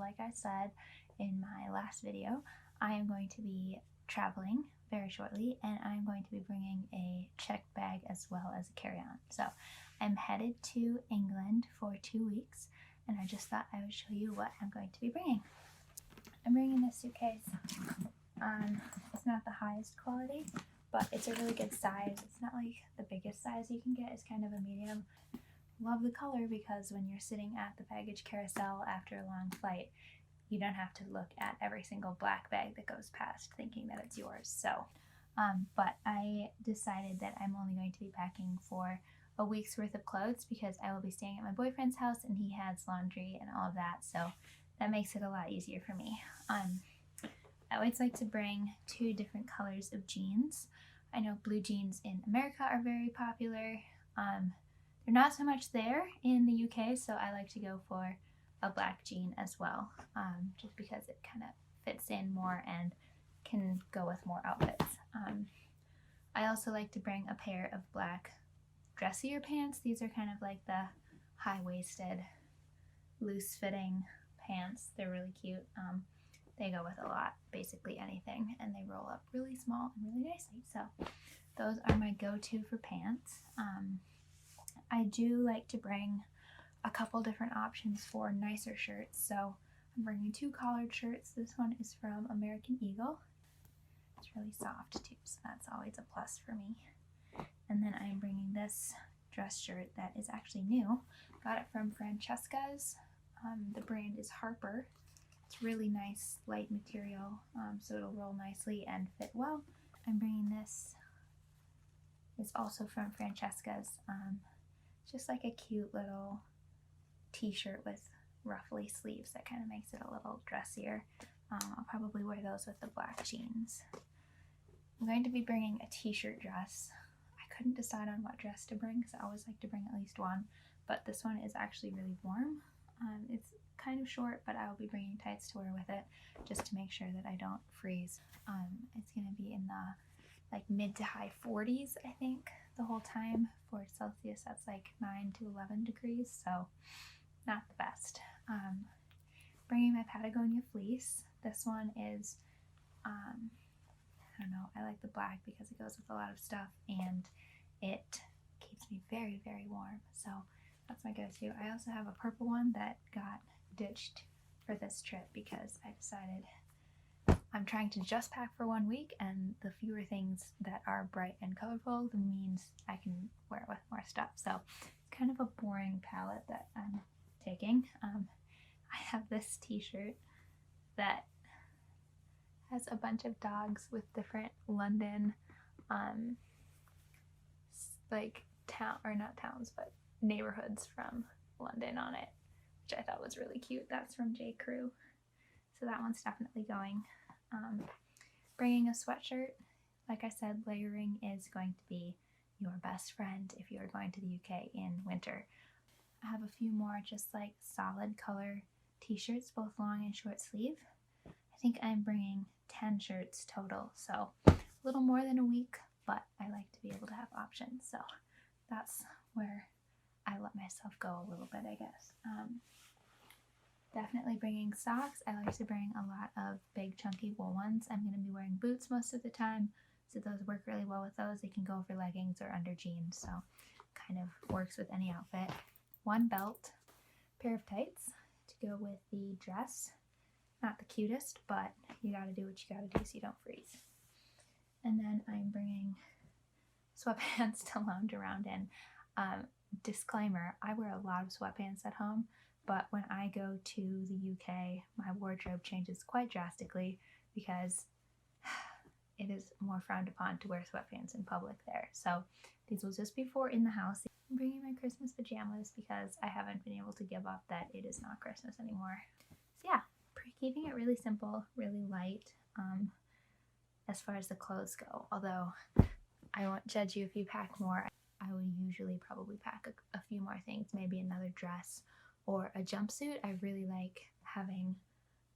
like I said in my last video, I am going to be traveling very shortly, and I'm going to be bringing a checked bag as well as a carry-on. So I'm headed to England for 2 weeks, and I just thought I would show you what I'm going to be bringing. I'm bringing this suitcase. It's not the highest quality, but it's a really good size. It's not like the biggest size you can get. It's kind of a medium. Love the color because when you're sitting at the baggage carousel after a long flight, you don't have to look at every single black bag that goes past thinking that it's yours. So, but I decided that I'm only going to be packing for a week's worth of clothes because I will be staying at my boyfriend's house and he has laundry and all of that. So that makes it a lot easier for me. I always like to bring 2 different colors of jeans. I know blue jeans in America are very popular. They're not so much there in the UK, so I like to go for a black jean as well, just because it kind of fits in more and can go with more outfits. I also like to bring a pair of black dressier pants. These are kind of like the high-waisted, loose-fitting pants. They're really cute. They go with a lot, basically anything, and they roll up really small and really nicely. So those are my go-to for pants. I do like to bring a couple different options for nicer shirts. So I'm bringing 2 collared shirts. This one is from American Eagle. It's really soft too, so that's always a plus for me. And then I'm bringing this dress shirt that is actually new. Got it from Francesca's. The brand is Harper. It's really nice, light material, so it'll roll nicely and fit well. I'm bringing this. It's also from Francesca's. Just like a cute little t-shirt with ruffly sleeves that kind of makes it a little dressier. I'll probably wear those with the black jeans. I'm going to be bringing a t-shirt dress. I couldn't decide on what dress to bring because I always like to bring at least one, but this one is actually really warm. It's kind of short, but I will be bringing tights to wear with it just to make sure that I don't freeze. It's going to be in the like mid to high 40s, I think, the whole time. For Celsius, that's like 9 to 11 degrees, so not the best. Bringing my Patagonia fleece. This one is, I don't know, I like the black because it goes with a lot of stuff and it keeps me very, very warm. So that's my go-to. I also have a purple one that got ditched for this trip because I decided I'm trying to just pack for 1 week, and the fewer things that are bright and colorful, the means I can wear it with more stuff. So it's kind of a boring palette that I'm taking. I have this t-shirt that has a bunch of dogs with different London, like not towns, but neighborhoods from London on it, which I thought was really cute. That's from J. Crew. So that one's definitely going. Bringing a sweatshirt. Like I said, layering is going to be your best friend if you are going to the UK in winter. I have a few more just like solid color t-shirts, both long and short sleeve. I think I'm bringing 10 shirts total, so a little more than a week, but I like to be able to have options, so that's where I let myself go a little bit, I guess. Definitely bringing socks. I like to bring a lot of big chunky wool ones. I'm going to be wearing boots most of the time, so those work really well with those. They can go over leggings or under jeans, so kind of works with any outfit. 1 belt, pair of tights to go with the dress. Not the cutest, but you gotta do what you gotta do so you don't freeze. And then I'm bringing sweatpants to lounge around in. Disclaimer, I wear a lot of sweatpants at home, but when I go to the UK, my wardrobe changes quite drastically because it is more frowned upon to wear sweatpants in public there. So these will just be for in the house. I'm bringing my Christmas pajamas because I haven't been able to give up that it is not Christmas anymore. So yeah, keeping it really simple, really light as far as the clothes go. Although I won't judge you if you pack more. I would usually probably pack a few more things, maybe another dress or a jumpsuit. I really like having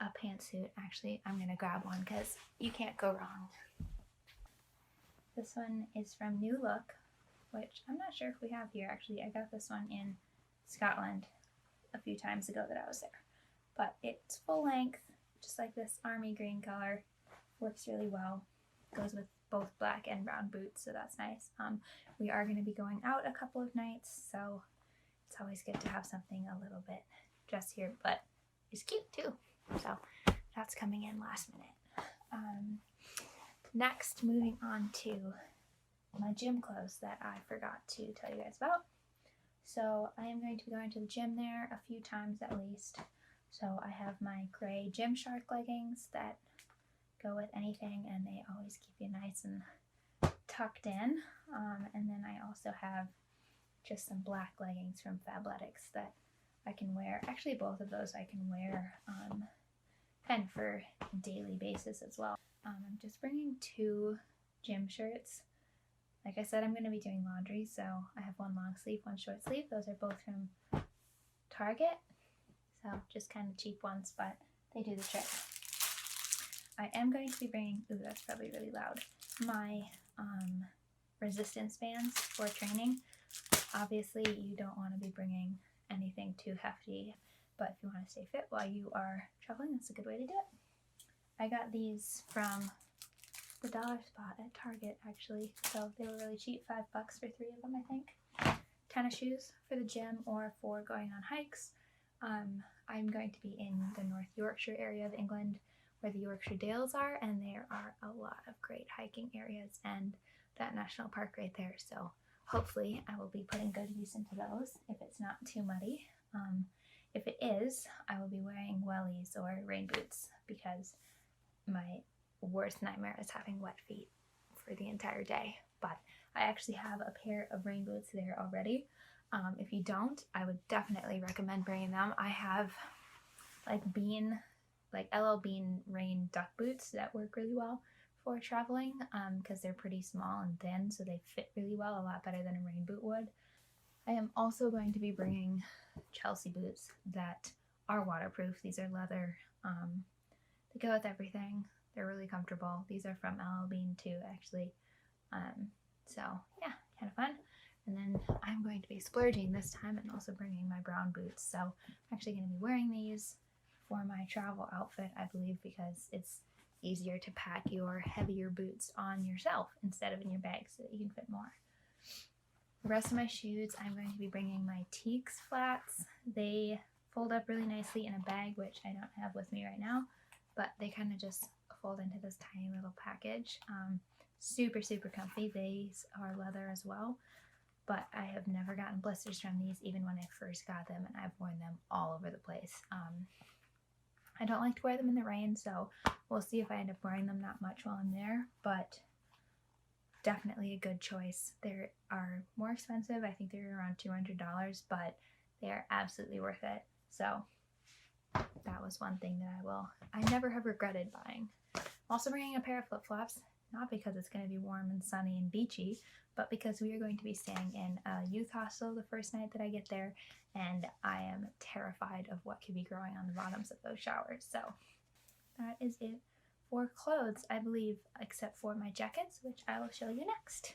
a pantsuit. Actually, I'm gonna grab one because you can't go wrong. This one is from New Look, which I'm not sure if we have here. Actually, I got this one in Scotland a few times ago that I was there. but it's full length, just like this army green color. Works really well. Goes with both black and brown boots, so that's nice. We are going to be going out a couple of nights, so it's always good to have something a little bit dressier, but it's cute too. So that's coming in last minute. Next, moving on to my gym clothes that I forgot to tell you guys about. So I am going to be going to the gym there a few times at least. So I have my gray Gymshark leggings that go with anything, and they always keep you nice and tucked in. And then I also have just some black leggings from Fabletics that I can wear. Actually, both of those I can wear kind of for daily basis as well. I'm just bringing 2 gym shirts. Like I said, I'm going to be doing laundry, so I have one long sleeve, one short sleeve. Those are both from Target, so just kind of cheap ones, but they do the trick. I am going to be bringing, ooh, that's probably really loud, my resistance bands for training. Obviously, you don't want to be bringing anything too hefty, but if you want to stay fit while you are traveling, that's a good way to do it. I got these from the dollar spot at Target, actually, so they were really cheap, $5 for 3 of them, I think. Tennis shoes for the gym or for going on hikes. I'm going to be in the North Yorkshire area of England where the Yorkshire Dales are, and there are a lot of great hiking areas and that national park right there, so hopefully I will be putting good use into those if it's not too muddy. If it is, I will be wearing wellies or rain boots because my worst nightmare is having wet feet for the entire day. But I actually have a pair of rain boots there already. If you don't, I would definitely recommend bringing them. I have like LL Bean rain duck boots that work really well for traveling because they're pretty small and thin, so they fit really well, a lot better than a rain boot would. I am also going to be bringing Chelsea boots that are waterproof. These are leather. They go with everything. They're really comfortable. These are from LL Bean too, actually. So yeah, kind of fun. And then I'm going to be splurging this time and also bringing my brown boots. So I'm actually going to be wearing these for my travel outfit, I believe, because it's easier to pack your heavier boots on yourself instead of in your bag so that you can fit more. The rest of my shoes, I'm going to be bringing my Teaks flats. They fold up really nicely in a bag, which I don't have with me right now, but they kind of just fold into this tiny little package. Super, super comfy. These are leather as well, but I have never gotten blisters from these even when I first got them, and I've worn them all over the place. I don't like to wear them in the rain, so we'll see if I end up wearing them not much while I'm there, but definitely a good choice. They are more expensive. I think they're around $200, but they are absolutely worth it. So that was one thing that I never have regretted buying. I'm also bringing a pair of flip-flops, not because it's going to be warm and sunny and beachy, but because we are going to be staying in a youth hostel the first night that I get there, and I am terrified of what could be growing on the bottoms of those showers. So that is it for clothes, I believe, except for my jackets, which I will show you next.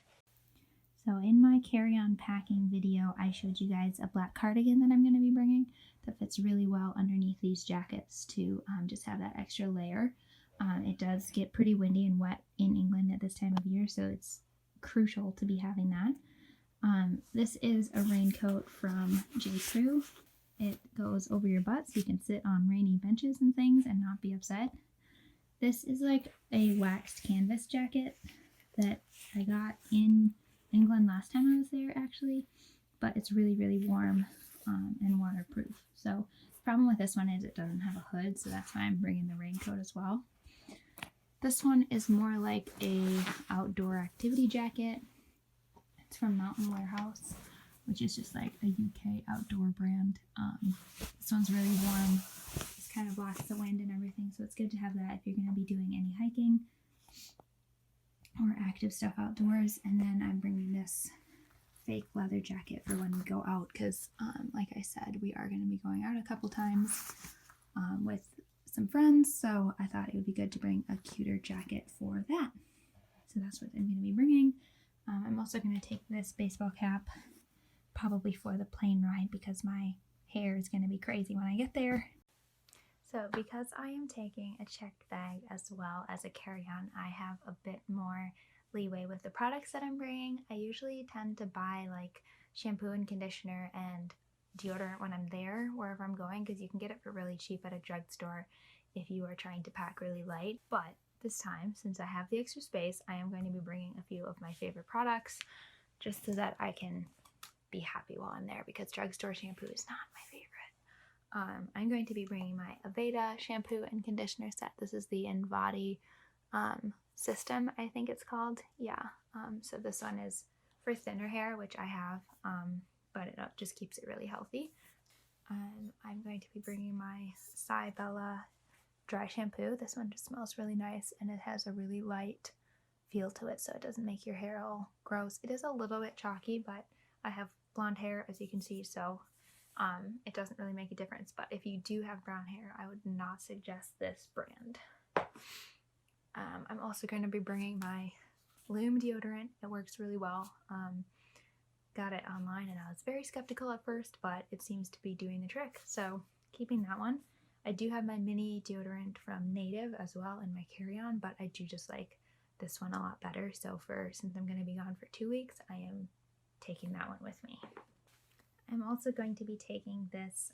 So in my carry-on packing video, I showed you guys a black cardigan that I'm going to be bringing that fits really well underneath these jackets to just have that extra layer. It does get pretty windy and wet in England at this time of year, so it's crucial to be having that. This is a raincoat from J.Crew. It goes over your butt so you can sit on rainy benches and things and not be upset. This is like a waxed canvas jacket that I got in England last time I was there, actually, but it's really, really warm and waterproof. So the problem with this one is it doesn't have a hood, so that's why I'm bringing the raincoat as well. This one is more like a outdoor activity jacket. It's from Mountain Warehouse, which is just like a UK outdoor brand. This one's really warm. It kind of blocks the wind and everything, so it's good to have that if you're going to be doing any hiking or active stuff outdoors. And then I'm bringing this fake leather jacket for when we go out because, like I said, we are going to be going out a couple times with some friends, so I thought it would be good to bring a cuter jacket for that. So that's what I'm going to be bringing. I'm also going to take this baseball cap probably for the plane ride because my hair is going to be crazy when I get there. So because I am taking a checked bag as well as a carry-on, I have a bit more leeway with the products that I'm bringing. I usually tend to buy like shampoo and conditioner and deodorant when I'm there, wherever I'm going, because you can get it for really cheap at a drugstore if you are trying to pack really light. But this time, since I have the extra space, I am going to be bringing a few of my favorite products just so that I can be happy while I'm there, because drugstore shampoo is not my favorite. I'm going to be bringing my Aveda shampoo and conditioner set. This is the Invati system, I think it's called. Yeah, so this one is for thinner hair, which I have, but it just keeps it really healthy. I'm going to be bringing my Bella dry shampoo. This one just smells really nice, and it has a really light feel to it, so it doesn't make your hair all gross. It is a little bit chalky, but I have blonde hair, as you can see, so it doesn't really make a difference. But if you do have brown hair, I would not suggest this brand. I'm also going to be bringing my Lume deodorant. It works really well. Got it online, and I was very skeptical at first, but it seems to be doing the trick, so keeping that one. I do have my mini deodorant from Native as well in my carry-on, but I do just like this one a lot better. So since I'm going to be gone for 2 weeks, I am taking that one with me. I'm also going to be taking this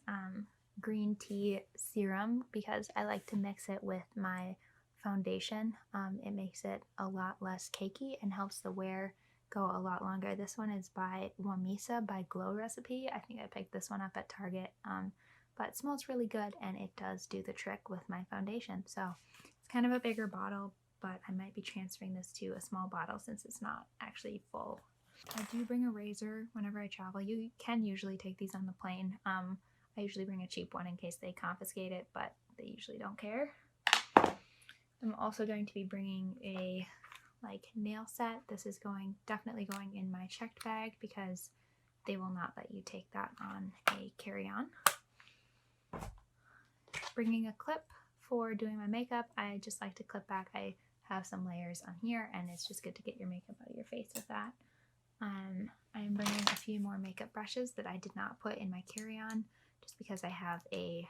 green tea serum because I like to mix it with my foundation. It makes it a lot less cakey and helps the wear go a lot longer. This one is by Wamisa by Glow Recipe. I think I picked this one up at Target, but it smells really good, and it does do the trick with my foundation. So it's kind of a bigger bottle, but I might be transferring this to a small bottle since it's not actually full. I do bring a razor whenever I travel. You can usually take these on the plane. I usually bring a cheap one in case they confiscate it, but they usually don't care. I'm also going to be bringing a nail set. This is definitely going in my checked bag because they will not let you take that on a carry-on. Bringing a clip for doing my makeup. I just like to clip back. I have some layers on here, and it's just good to get your makeup out of your face with that. I'm bringing a few more makeup brushes that I did not put in my carry-on just because I have a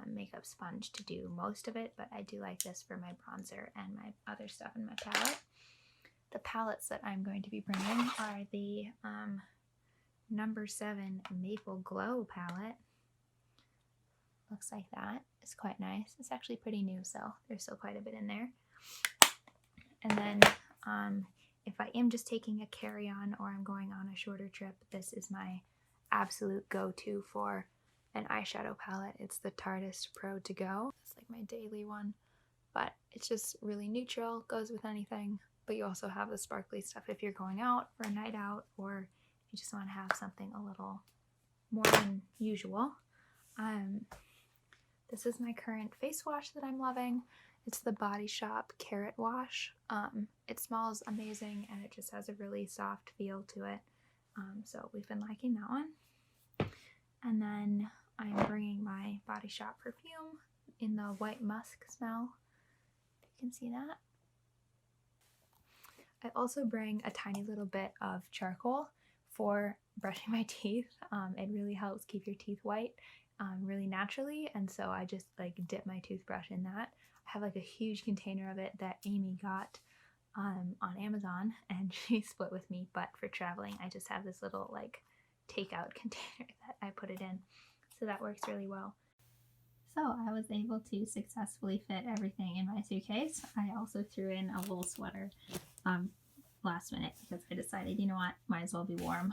makeup sponge to do most of it, but I do like this for my bronzer and my other stuff in my palette. The palettes that I'm going to be bringing are the number 7 Maple Glow palette. Looks like that. It's quite nice. It's actually pretty new, so there's still quite a bit in there. And then if I am just taking a carry-on or I'm going on a shorter trip, this is my absolute go-to for an eyeshadow palette. It's the Tartist Pro To Go. It's like my daily one, but it's just really neutral, goes with anything, but you also have the sparkly stuff if you're going out for a night out or you just want to have something a little more than usual. This is my current face wash that I'm loving. It's the Body Shop Carrot Wash. It smells amazing, and it just has a really soft feel to it. So we've been liking that one. And then I'm bringing my Body Shop perfume in the white musk smell. You can see that. I also bring a tiny little bit of charcoal for brushing my teeth. It really helps keep your teeth white really naturally, and so I just dip my toothbrush in that. I have a huge container of it that Amy got on Amazon, and she split with me, but for traveling I just have this little takeout container that I put it in, so that works really well. So I was able to successfully fit everything in my suitcase. I also threw in a wool sweater last minute because I decided, you know what, might as well be warm.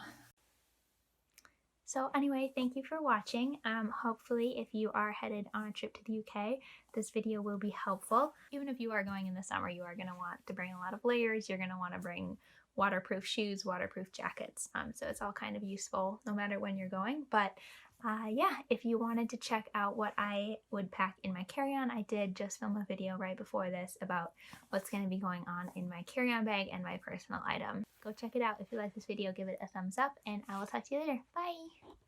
So anyway, thank you for watching. Hopefully if you are headed on a trip to the UK, this video will be helpful. Even if you are going in the summer, you are going to want to bring a lot of layers. You're going to want to bring waterproof shoes, waterproof jackets. So it's all kind of useful no matter when you're going. But yeah, if you wanted to check out what I would pack in my carry-on, I did just film a video right before this about what's going to be going on in my carry-on bag and my personal item. Go check it out. If you like this video, give it a thumbs up, and I will talk to you later. Bye!